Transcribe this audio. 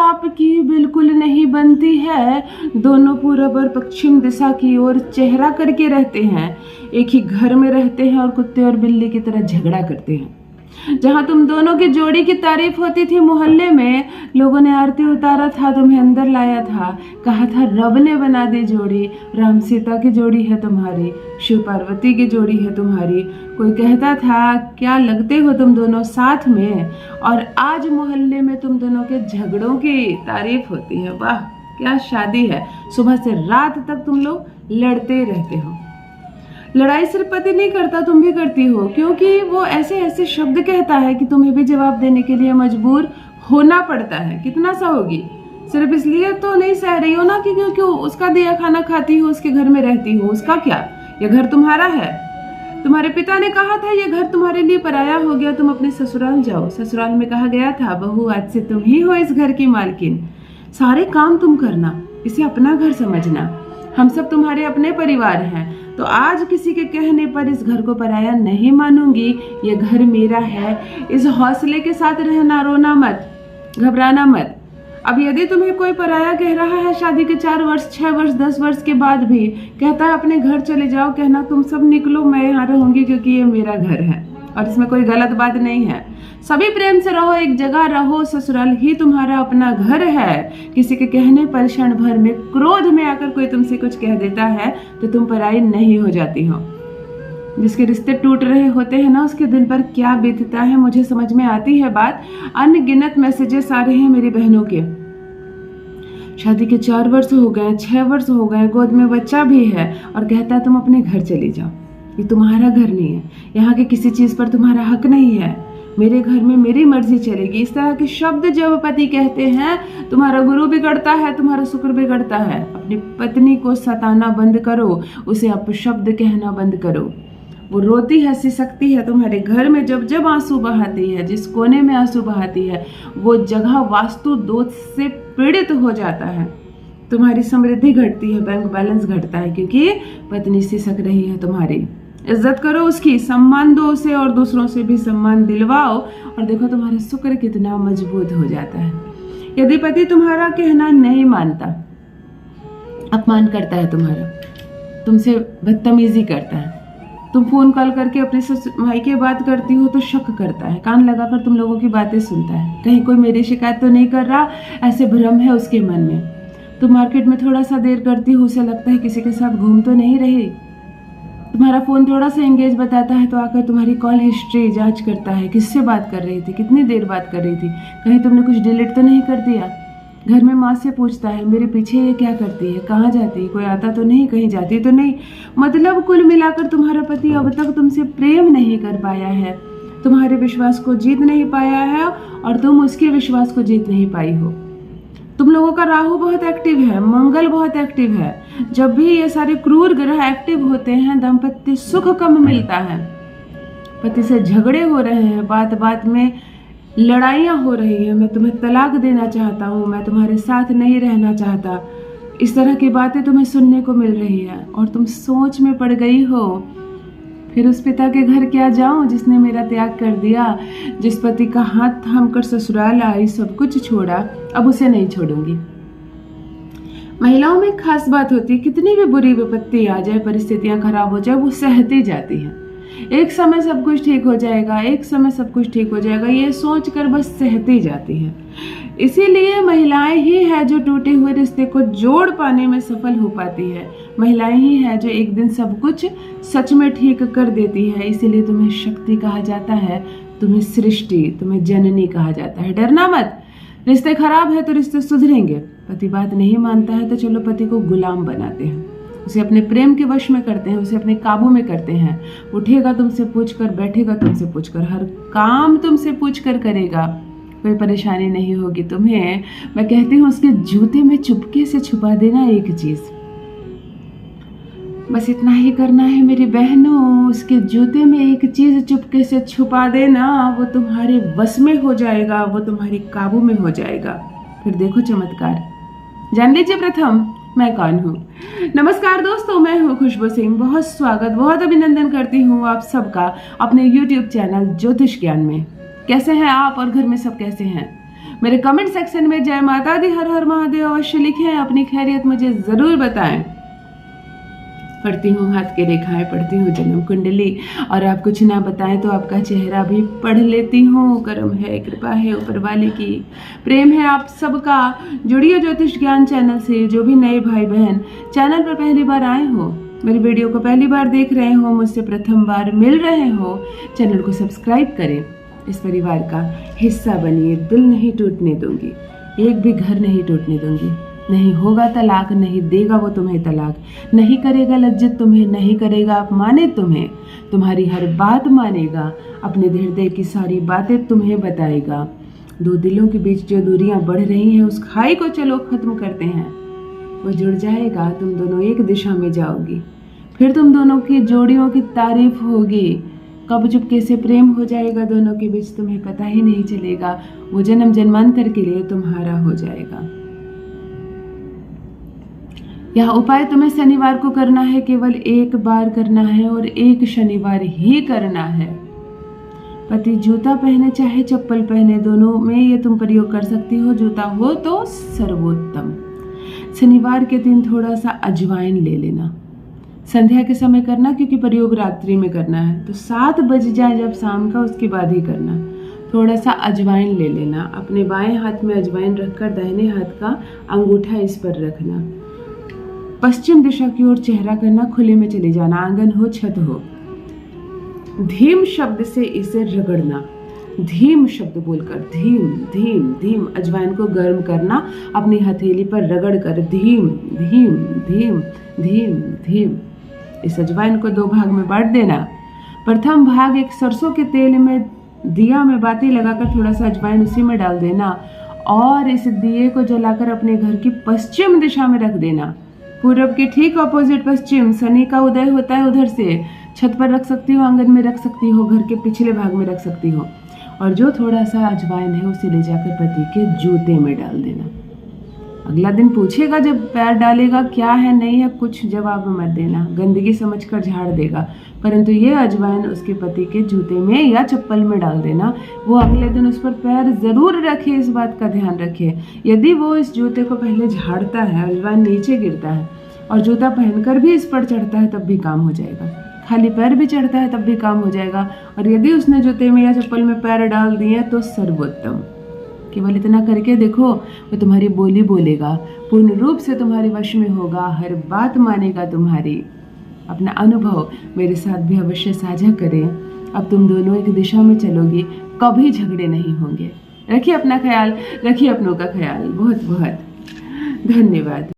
आपकी बिल्कुल नहीं बनती है। दोनों पूरब और पश्चिम दिशा की ओर चेहरा करके रहते हैं, एक ही घर में रहते हैं और कुत्ते और बिल्ली की तरह झगड़ा करते हैं। जहां तुम दोनों की जोड़ी की तारीफ होती थी मोहल्ले में, लोगों ने आरती उतारा था, तुम्हें अंदर लाया था, कहा था रब ने बना दी जोड़ी, राम सीता की जोड़ी है तुम्हारी, शिव पार्वती की जोड़ी है तुम्हारी। कोई कहता था क्या लगते हो तुम दोनों साथ में, और आज मोहल्ले में तुम दोनों के झगड़ों की तारीफ होती है। वाह क्या शादी है, सुबह से रात तक तुम लोग लड़ते रहते हो। लड़ाई सिर्फ पति नहीं करता, तुम भी करती हो, क्योंकि वो ऐसे ऐसे शब्द कहता है कि तुम्हें भी जवाब देने के लिए मजबूर होना पड़ता है। कितना सहोगी? सिर्फ इसलिए तो नहीं सह रही हो ना कि क्योंकि उसका दिया खाना खाती हो, उसके घर में रहती हो। उसका क्या, ये घर तुम्हारा है। तुम्हारे पिता ने कहा था ये घर तुम्हारे लिए पराया हो गया, तुम अपने ससुराल जाओ। ससुराल में कहा गया था बहू आज से तुम ही हो इस घर की मालकिन, सारे काम तुम करना, इसे अपना घर समझना, हम सब तुम्हारे अपने परिवार हैं। तो आज किसी के कहने पर इस घर को पराया नहीं मानूंगी, ये घर मेरा है। इस हौसले के साथ रहना, रोना मत, घबराना मत। अब यदि तुम्हें कोई पराया कह रहा है शादी के 4 वर्ष 6 वर्ष 10 वर्ष के बाद भी, कहता है अपने घर चले जाओ, कहना तुम सब निकलो, मैं यहाँ रहूंगी क्योंकि ये मेरा घर है और इसमें कोई गलत बात नहीं है। सभी प्रेम से रहो, एक जगह रहो, ससुराल ही तुम्हारा अपना घर है। किसी के कहने पर क्षण भर में क्रोध में आकर कोई तुमसे कुछ कह देता है तो तुम पराई नहीं हो जाती हो। जिसके रिश्ते टूट रहे होते हैं ना, उसके दिल पर क्या बीतता है मुझे समझ में आती है बात। अनगिनत मैसेजेस आ रहे हैं मेरी बहनों के, शादी के 4 वर्ष हो गए, 6 वर्ष हो गए, गोद में बच्चा भी है, और कहता है तुम अपने घर चली जाओ, ये तुम्हारा घर नहीं है, यहाँ के किसी चीज पर तुम्हारा हक नहीं है, मेरे घर में मेरी मर्जी चलेगी। इस तरह के शब्द जब पति कहते हैं, तुम्हारा गुरु बिगड़ता है, तुम्हारा शुक्र बिगड़ता है। अपनी पत्नी को सताना बंद करो, उसे अपशब्द कहना बंद करो। वो रोती है, सिसकती है तुम्हारे घर में, जब जब आंसू बहाती है, जिस कोने में आंसू बहाती है वो जगह वास्तु दोष से पीड़ित हो जाता है। तुम्हारी समृद्धि घटती है, बैंक बैलेंस घटता है, क्योंकि पत्नी सिसक रही है तुम्हारी। इज्जत करो उसकी, सम्मान दो उसे, और दूसरों से भी सम्मान दिलवाओ, और देखो तुम्हारा शुक्र कितना मजबूत हो जाता है। यदि पति तुम्हारा कहना नहीं मानता, अपमान करता है तुम्हारा, तुमसे बदतमीजी करता है, तुम फोन कॉल करके अपने भाई की बात करती हो तो शक करता है, कान लगाकर तुम लोगों की बातें सुनता है, कहीं कोई मेरी शिकायत तो नहीं कर रहा, ऐसे भ्रम है उसके मन में। तुम मार्केट में थोड़ा सा देर करती हो, उसे लगता है किसी के साथ घूम तो नहीं रही। तुम्हारा फोन थोड़ा सा एंगेज बताता है तो आकर तुम्हारी कॉल हिस्ट्री जांच करता है, किससे बात कर रही थी, कितनी देर बात कर रही थी, कहीं तुमने कुछ डिलीट तो नहीं कर दिया। घर में माँ से पूछता है मेरे पीछे ये क्या करती है, कहाँ जाती है, कोई आता तो नहीं, कहीं जाती तो नहीं। मतलब कुल मिलाकर तुम्हारा पति अब तक तुमसे प्रेम नहीं कर पाया है, तुम्हारे विश्वास को जीत नहीं पाया है, और तुम उसके विश्वास को जीत नहीं पाई हो। तुम लोगों का राहु बहुत एक्टिव है, मंगल बहुत एक्टिव है। जब भी ये सारे क्रूर ग्रह एक्टिव होते हैं, दाम्पत्य सुख कम मिलता है, पति से झगड़े हो रहे हैं, बात बात में लड़ाइयाँ हो रही है, मैं तुम्हें तलाक देना चाहता हूँ, मैं तुम्हारे साथ नहीं रहना चाहता, इस तरह की बातें तुम्हें सुनने को मिल रही है, और तुम सोच में पड़ गई हो फिर उस पिता के घर क्या जाऊं जिसने मेरा त्याग कर दिया, जिस पति का हाथ थाम कर ससुराल आई, सब कुछ छोड़ा, अब उसे नहीं छोड़ूंगी। महिलाओं में खास बात होती है, कितनी भी बुरी विपत्ति आ जाए, परिस्थितियां खराब हो जाए, वो सहती जाती है। एक समय सब कुछ ठीक हो जाएगा, एक समय सब कुछ ठीक हो जाएगा, ये सोच कर बस सहती जाती है। इसीलिए महिलाएं ही है जो टूटे हुए रिश्ते को जोड़ पाने में सफल हो पाती है। महिलाएं ही है जो एक दिन सब कुछ सच में ठीक कर देती है। इसीलिए तुम्हें शक्ति कहा जाता है, तुम्हें सृष्टि, तुम्हें जननी कहा जाता है। डरना मत, रिश्ते खराब है तो रिश्ते सुधरेंगे। पति बात नहीं मानता है तो चलो पति को गुलाम बनाते हैं, उसे अपने प्रेम के वश में करते हैं, उसे अपने काबू में करते हैं। उठेगा तुमसे पूछकर, बैठेगा तुमसे पूछकर, हर काम तुमसे पूछकर करेगा, कोई परेशानी नहीं होगी तुम्हें। मैं कहती हूँ उसके जूते में चुपके से छुपा देना एक चीज, बस इतना ही करना है मेरी बहनों। उसके जूते में एक चीज चुपके से छुपा देना, वो तुम्हारे बस में हो जाएगा, वो तुम्हारी काबू में हो जाएगा। फिर देखो चमत्कार। जान लीजिए प्रथम मैं कौन हूँ। नमस्कार दोस्तों, मैं हूँ खुशबू सिंह। बहुत स्वागत, बहुत अभिनंदन करती हूँ आप सबका अपने YouTube चैनल ज्योतिष ज्ञान में। कैसे हैं आप और घर में सब कैसे हैं? मेरे कमेंट सेक्शन में जय माता दी हर हर महादेव अवश्य लिखें। अपनी खैरियत मुझे ज़रूर बताएं। पढ़ती हूँ हाथ की रेखाएं, पढ़ती हूँ जन्म कुंडली, और आप कुछ ना बताएं तो आपका चेहरा भी पढ़ लेती हूँ। करम है, कृपा है ऊपर वाले की, प्रेम है आप सबका। जुड़िए ज्योतिष ज्ञान चैनल से। जो भी नए भाई बहन चैनल पर पहली बार आए हो, मेरी वीडियो को पहली बार देख रहे हो, मुझसे प्रथम बार मिल रहे हो, चैनल को सब्सक्राइब करें। इस परिवार का हिस्सा बनिए। दिल नहीं टूटने दूंगी, एक भी घर नहीं टूटने दूंगी। नहीं होगा तलाक, नहीं देगा वो तुम्हें तलाक, नहीं करेगा लज्जित तुम्हें, नहीं करेगा अपमानित तुम्हें, तुम्हारी हर बात मानेगा, अपने हृदय की सारी बातें तुम्हें बताएगा। दो दिलों के बीच जो दूरियां बढ़ रही हैं, उस खाई को चलो खत्म करते हैं। वो जुड़ जाएगा, तुम दोनों एक दिशा में जाओगी, फिर तुम दोनों की जोड़ियों की तारीफ होगी। कब चुपके से प्रेम हो जाएगा दोनों के बीच, तुम्हें पता ही नहीं चलेगा। वो जन्म जन्मांतर के लिए तुम्हारा हो जाएगा। यह उपाय तुम्हें शनिवार को करना है, केवल एक बार करना है और एक शनिवार ही करना है। पति जूता पहने चाहे चप्पल पहने, दोनों में ये तुम प्रयोग कर सकती हो। जूता हो तो सर्वोत्तम। शनिवार के दिन थोड़ा सा अजवाइन ले लेना। संध्या के समय करना, क्योंकि प्रयोग रात्रि में करना है, तो 7 बज जाए जब शाम का, उसके बाद ही करना। थोड़ा सा अजवाइन ले लेना, अपने बाएं हाथ में अजवाइन रखकर दाहिने हाथ का अंगूठा इस पर रखना। पश्चिम दिशा की ओर चेहरा करना, खुले में चले जाना, आंगन हो छत हो। धीम शब्द से इसे रगड़ना, धीम शब्द बोलकर, धीम धीम धीम। अजवाइन को गर्म करना, अपनी हथेली पर रगड़ कर धीम धीम धीम धीम धीम। इस अजवाइन को 2 भाग में बांट देना। प्रथम भाग एक सरसों के तेल में दिया में बाती लगाकर थोड़ा सा अजवाइन उसी में डाल देना और इस दिए को जलाकर अपने घर की पश्चिम दिशा में रख देना। पूरब के ठीक ऑपोजिट पश्चिम शनि का उदय होता है, उधर से छत पर रख सकती हो, आंगन में रख सकती हो, घर के पिछले भाग में रख सकती हो। और जो थोड़ा सा अजवाइन है उसे ले जाकर पति के जूते में डाल देना। अगला दिन पूछेगा जब पैर डालेगा क्या है नहीं है, कुछ जवाब मत देना, गंदगी समझकर झाड़ देगा, परंतु ये अजवाइन उसके पति के जूते में या चप्पल में डाल देना। वो अगले दिन उस पर पैर जरूर रखे, इस बात का ध्यान रखे। यदि वो इस जूते को पहले झाड़ता है, अजवाइन नीचे गिरता है और जूता पहनकर भी इस पर चढ़ता है, तब भी काम हो जाएगा। खाली पैर भी चढ़ता है तब भी काम हो जाएगा। और यदि उसने जूते में या चप्पल में पैर डाल दिए तो सर्वोत्तम। केवल इतना करके देखो, वो तुम्हारी बोली बोलेगा, पूर्ण रूप से तुम्हारे वश में होगा, हर बात मानेगा तुम्हारी। अपना अनुभव मेरे साथ भी अवश्य साझा करें। अब तुम दोनों एक दिशा में चलोगे, कभी झगड़े नहीं होंगे। रखिए अपना ख्याल, रखिए अपनों का ख्याल। बहुत बहुत धन्यवाद।